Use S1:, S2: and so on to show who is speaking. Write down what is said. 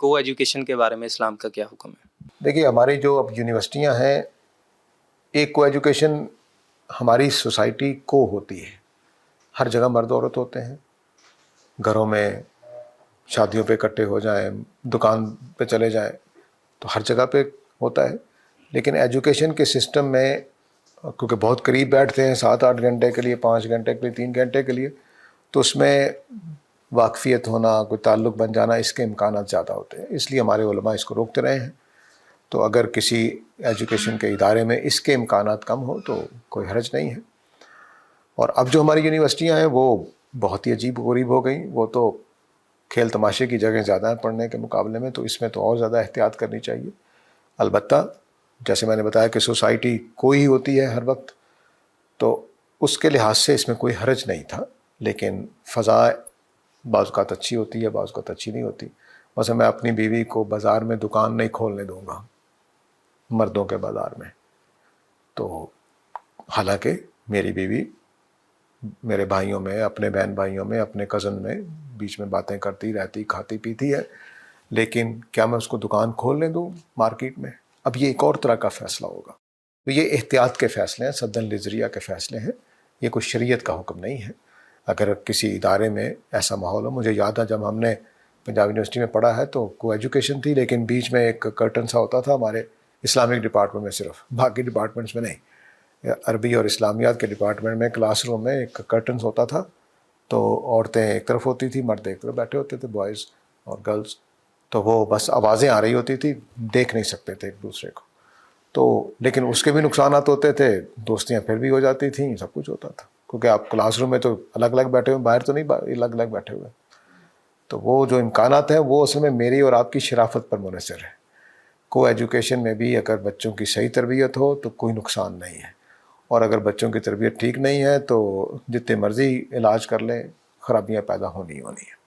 S1: کو ایجوکیشن کے بارے میں اسلام کا کیا حکم ہے؟
S2: دیکھیے ہماری جو اب یونیورسٹیاں ہیں، ایک کو ایجوکیشن ہماری سوسائٹی کو ہوتی ہے، ہر جگہ مرد عورت ہوتے ہیں، گھروں میں شادیوں پہ اکٹھے ہو جائیں، دکان پہ چلے جائیں، تو ہر جگہ پہ ہوتا ہے. لیکن ایجوکیشن کے سسٹم میں کیونکہ بہت قریب بیٹھتے ہیں 7-8 گھنٹے کے لیے، 5 گھنٹے کے لیے، 3 گھنٹے کے لیے، تو اس میں واقفیت ہونا، کوئی تعلق بن جانا، اس کے امکانات زیادہ ہوتے ہیں. اس لیے ہمارے علماء اس کو روکتے رہے ہیں. تو اگر کسی ایجوکیشن کے ادارے میں اس کے امکانات کم ہو تو کوئی حرج نہیں ہے. اور اب جو ہماری یونیورسٹیاں ہیں وہ بہت ہی عجیب و غریب ہو گئیں. وہ تو کھیل تماشے کی جگہ زیادہ ہیں پڑھنے کے مقابلے میں، تو اس میں تو اور زیادہ احتیاط کرنی چاہیے. البتہ جیسے میں نے بتایا کہ سوسائٹی کوئی ہوتی ہے ہر وقت، تو اس کے لحاظ سے اس میں کوئی حرج نہیں تھا. لیکن فضا بعض اوقات اچھی ہوتی ہے، بعض اوقات اچھی نہیں ہوتی. مثلا میں اپنی بیوی کو بازار میں دکان نہیں کھولنے دوں گا، مردوں کے بازار میں. تو حالانکہ میری بیوی میرے بھائیوں میں، اپنے بہن بھائیوں میں، اپنے کزن میں بیچ میں باتیں کرتی رہتی، کھاتی پیتی ہے، لیکن کیا میں اس کو دکان کھولنے دوں مارکیٹ میں؟ اب یہ ایک اور طرح کا فیصلہ ہوگا. تو یہ احتیاط کے فیصلے ہیں، سدن لذریہ کے فیصلے ہیں، یہ کوئی شریعت کا حکم نہیں ہے. اگر کسی ادارے میں ایسا ماحول ہو، مجھے یاد ہے جب ہم نے پنجاب یونیورسٹی میں پڑھا ہے تو کو ایجوکیشن تھی، لیکن بیچ میں ایک کرٹن سا ہوتا تھا ہمارے اسلامک ڈپارٹمنٹ میں، صرف باقی ڈپارٹمنٹس میں نہیں. عربی اور اسلامیات کے ڈپارٹمنٹ میں کلاس روم میں ایک کرٹنس ہوتا تھا، تو عورتیں ایک طرف ہوتی تھی، مرد ایک طرف بیٹھے ہوتے تھے، بوائز اور گرلز. تو وہ بس آوازیں آ رہی ہوتی تھی، دیکھ نہیں سکتے تھے ایک دوسرے کو. تو لیکن اس کے بھی نقصانات ہوتے تھے، دوستیاں پھر بھی ہو جاتی تھیں، سب کچھ ہوتا تھا. کیونکہ آپ کلاس روم میں تو الگ الگ بیٹھے ہوئے، باہر تو نہیں الگ الگ بیٹھے ہوئے. تو وہ جو امکانات ہیں وہ اصل میں میری اور آپ کی شرافت پر منحصر ہے. کو ایجوکیشن میں بھی اگر بچوں کی صحیح تربیت ہو تو کوئی نقصان نہیں ہے، اور اگر بچوں کی تربیت ٹھیک نہیں ہے تو جتنے مرضی علاج کر لیں، خرابیاں پیدا ہونی ہونی ہیں.